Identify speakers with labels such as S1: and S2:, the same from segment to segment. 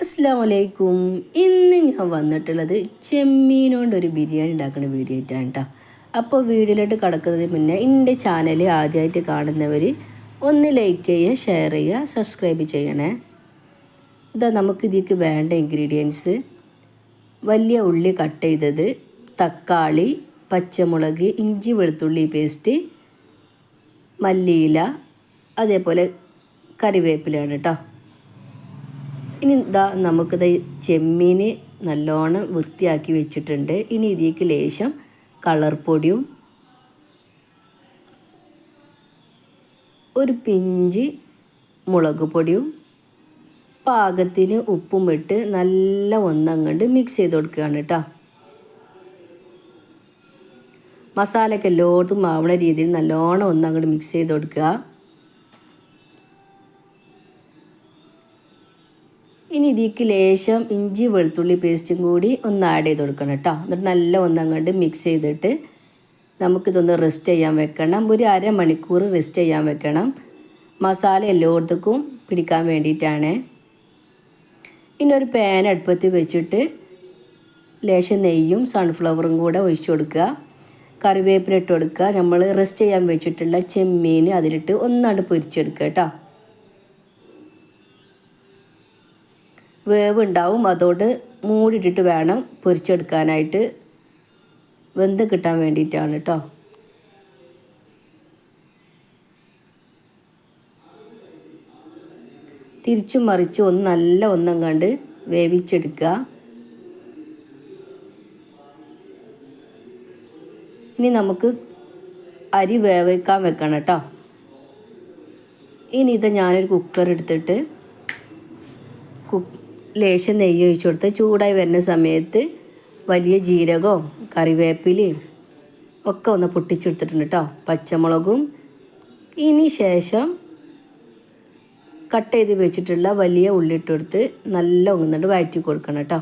S1: അസ്സലാമു അലൈക്കും. ഇന്ന് ഞാൻ വന്നിട്ടുള്ളത് ചെമ്മീൻ കൊണ്ടൊരു ബിരിയാണി ഉണ്ടാക്കുന്ന വീഡിയോ ആയിട്ടാണ് കേട്ടോ. അപ്പോൾ വീഡിയോയിലോട്ട് കടക്കുന്നതിന് മുന്നേ എൻ്റെ ചാനൽ ആദ്യമായിട്ട് കാണുന്നവർ ഒന്ന് ലൈക്ക് ചെയ്യുക, ഷെയർ ചെയ്യുക, സബ്സ്ക്രൈബ് ചെയ്യണേ. ഇതാ നമുക്ക് ഇതിലേക്ക് വേണ്ട ഇൻഗ്രീഡിയൻസ്: വലിയ ഉള്ളി കട്ട് ചെയ്തത്, തക്കാളി, പച്ചമുളക്, ഇഞ്ചി വെളുത്തുള്ളി പേസ്റ്റ്, മല്ലിയില, അതേപോലെ കറിവേപ്പിലയാണ് കേട്ടോ. ഇനി ഇതാ നമുക്കിത് ചെമ്മീൻ നല്ലോണം വൃത്തിയാക്കി വെച്ചിട്ടുണ്ട്. ഇനി ഇതിലേക്ക് ലേശം കളർ പൊടിയും ഒരു പിഞ്ച് മുളക് പൊടിയും പാകത്തിന് ഉപ്പും ഇട്ട് നല്ല ഒന്നങ്ങണ്ട് മിക്സ് ചെയ്ത് കൊടുക്കുകയാണ് കേട്ടോ. മസാലയൊക്കെ എല്ലായിടത്തും ആവണ രീതിയിൽ നല്ലോണം ഒന്നങ്ങോട്ട് മിക്സ് ചെയ്ത് കൊടുക്കുക. ഇനി ഇതിലേക്ക് ലേശം ഇഞ്ചി വെളുത്തുള്ളി പേസ്റ്റും കൂടി ഒന്ന് ആഡ് ചെയ്ത് കൊടുക്കണം കേട്ടോ. എന്നിട്ട് നല്ല ഒന്നങ്ങണ്ട് മിക്സ് ചെയ്തിട്ട് നമുക്കിതൊന്ന് റെസ്റ്റ് ചെയ്യാൻ വെക്കണം. ഒരു അരമണിക്കൂർ റെസ്റ്റ് ചെയ്യാൻ വെക്കണം, മസാല എല്ലായിടത്തേക്കും പിടിക്കാൻ വേണ്ടിയിട്ടാണ്. ഇനി ഒരു പാൻ അടുപ്പത്ത് വെച്ചിട്ട് ലേശം നെയ്യും സൺഫ്ലവറും കൂടെ ഒഴിച്ചു കൊടുക്കുക. കറിവേപ്പില ഇട്ട് കൊടുക്കുക. നമ്മൾ റെസ്റ്റ് ചെയ്യാൻ വെച്ചിട്ടുള്ള ചെമ്മീൻ അതിലിട്ട് ഒന്നാണ്ട് പൊരിച്ചെടുക്കുക കേട്ടോ. വേവ് ഉണ്ടാവും, അതോട് മൂടിയിട്ടിട്ട് വേണം പൊരിച്ചെടുക്കാനായിട്ട്, വെന്ത് കിട്ടാൻ വേണ്ടിയിട്ടാണ് കേട്ടോ. തിരിച്ചും മറിച്ചും ഒന്ന് നല്ല ഒന്നും കണ്ട് വേവിച്ചെടുക്കുക. ഇനി നമുക്ക് അരി വേവിക്കാൻ വെക്കണം കേട്ടോ. ഇനി ഇത് ഞാനൊരു കുക്കർ എടുത്തിട്ട് ലേശം നെയ്യ് ഒഴിച്ചു കൊടുത്ത് ചൂടായി വരുന്ന സമയത്ത് വലിയ ജീരകവും കറിവേപ്പിലയും ഒക്കെ ഒന്ന് പൊട്ടിച്ചെടുത്തിട്ടുണ്ട് കേട്ടോ, പച്ചമുളകും. ഇനി ശേഷം കട്ട് ചെയ്ത് വെച്ചിട്ടുള്ള വലിയ ഉള്ളി ഇട്ടെടുത്ത് നല്ല ഒന്നിട്ട് വഴറ്റി കൊടുക്കണം കേട്ടോ.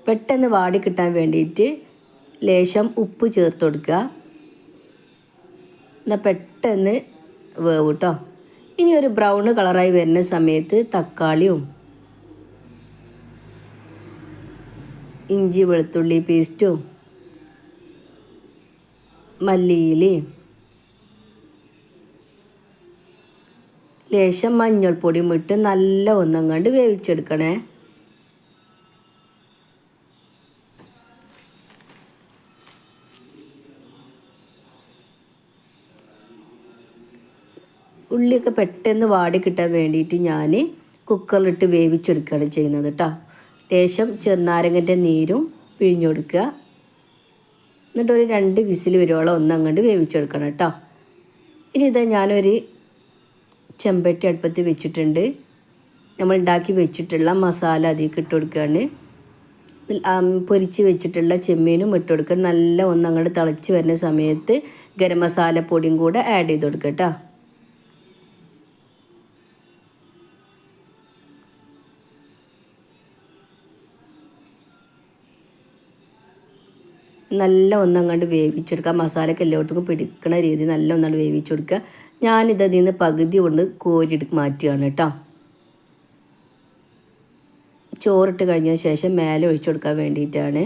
S1: പെട്ടെന്ന് വാടി കിട്ടാൻ വേണ്ടിയിട്ട് ലേശം ഉപ്പ് ചേർത്ത് കൊടുക്കുക. എന്നാൽ പെട്ടെന്ന് വേവ് കേട്ടോ. ഇനി ഒരു ബ്രൗൺ കളറായി വരുന്ന സമയത്ത് തക്കാളിയും ഇഞ്ചി വെളുത്തുള്ളി പേസ്റ്റും മല്ലിയിലയും ലേശം മഞ്ഞൾപ്പൊടിയും ഇട്ട് നല്ല ഒന്നങ്ങാണ്ട് വേവിച്ചെടുക്കണേ. ഉള്ളിയൊക്കെ പെട്ടെന്ന് വാടി കിട്ടാൻ വേണ്ടിയിട്ട് ഞാൻ കുക്കറിലിട്ട് വേവിച്ചെടുക്കുകയാണ് ചെയ്യുന്നത് കേട്ടോ. ലേശം ചെറുനാരങ്ങൻ്റെ നീരും പിഴിഞ്ഞു കൊടുക്കുക. എന്നിട്ട് ഒരു 2 വിസിൽ വരുവോളം ഒന്നങ്ങണ്ട് വേവിച്ചെടുക്കണം കേട്ടോ. ഇനി ഇതാ ഞാനൊരു ചെമ്പട്ടി അടുപ്പത്ത് വെച്ചിട്ടുണ്ട്. നമ്മൾ ഉണ്ടാക്കി വെച്ചിട്ടുള്ള മസാല അതിലേക്ക് ഇട്ട് കൊടുക്കുകയാണ്. പൊരിച്ച് വെച്ചിട്ടുള്ള ചെമ്മീനും ഇട്ട് കൊടുക്കുക. നല്ല ഒന്നങ്ങോട്ട് തിളച്ച് വരുന്ന സമയത്ത് ഗരം മസാല പൊടിയും കൂടെ ആഡ് ചെയ്ത് കൊടുക്കുക കേട്ടോ. നല്ല ഒന്നങ്ങാണ്ട് വേവിച്ചെടുക്കുക. മസാലയൊക്കെ എല്ലായിടത്തും പിടിക്കണ രീതി നല്ല ഒന്നാണ്ട് വേവിച്ചെടുക്കുക. ഞാനിത് അതിൽ നിന്ന് പകുതി കൊണ്ട് കോരിയെടുത്ത് മാറ്റുകയാണ് കേട്ടോ. ചോറിട്ട് കഴിഞ്ഞതിന് ശേഷം മേലെ ഒഴിച്ചു കൊടുക്കാൻ വേണ്ടിയിട്ടാണ്.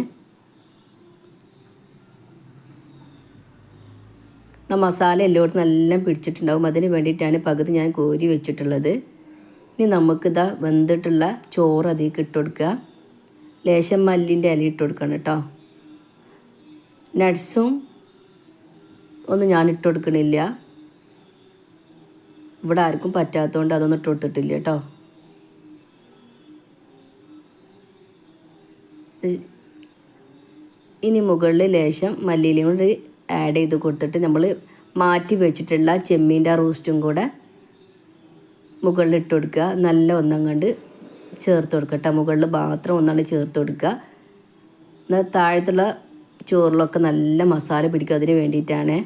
S1: മസാല എല്ലായിടത്തും നല്ല പിടിച്ചിട്ടുണ്ടാവും, അതിന് വേണ്ടിയിട്ടാണ് പകുതി ഞാൻ കോരി വെച്ചിട്ടുള്ളത്. ഇനി നമുക്കിതാ വെന്തിട്ടുള്ള ചോറ് അതിലേക്ക് ഇട്ട് കൊടുക്കുക. ലേശം മല്ലിൻ്റെ ഇല ഇട്ട് കൊടുക്കണം കേട്ടോ. നട്ട്സും ഒന്നും ഞാൻ ഇട്ട് കൊടുക്കണില്ല, ഇവിടെ ആർക്കും പറ്റാത്തതുകൊണ്ട് അതൊന്നും ഇട്ട് കൊടുത്തിട്ടില്ല കേട്ടോ. ഇനി മുകളിൽ ലേശം മല്ലിയിലയും കൊണ്ട് ആഡ് ചെയ്ത് കൊടുത്തിട്ട് നമ്മൾ മാറ്റി വെച്ചിട്ടുള്ള ചെമ്മീൻ്റെ റോസ്റ്റും കൂടെ മുകളിൽ ഇട്ട് കൊടുക്കുക. നല്ല ഒന്നങ്ങണ്ട് ചേർത്ത് കൊടുക്കുക കേട്ടോ. മുകളിൽ മാത്രം ഒന്നാണ്ട് ചേർത്ത് കൊടുക്കുക. എന്നാൽ താഴത്തുള്ള ചോറിലൊക്കെ നല്ല മസാല പിടിക്കും, അതിന് വേണ്ടിയിട്ടാണ്.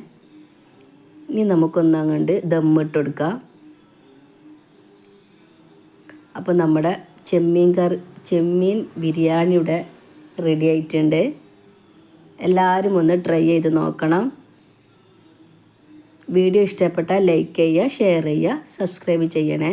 S1: ഇനി നമുക്കൊന്നങ്ങണ്ട് ദമ്മിട്ട് കൊടുക്കാം. അപ്പോൾ നമ്മുടെ ചെമ്മീൻ ബിരിയാണി ഇവിടെ റെഡി ആയിട്ടുണ്ട്. എല്ലാവരും ഒന്ന് ട്രൈ ചെയ്ത് നോക്കണം. വീഡിയോ ഇഷ്ടപ്പെട്ടാൽ ലൈക്ക് ചെയ്യുക, ഷെയർ ചെയ്യുക, സബ്സ്ക്രൈബ് ചെയ്യണേ.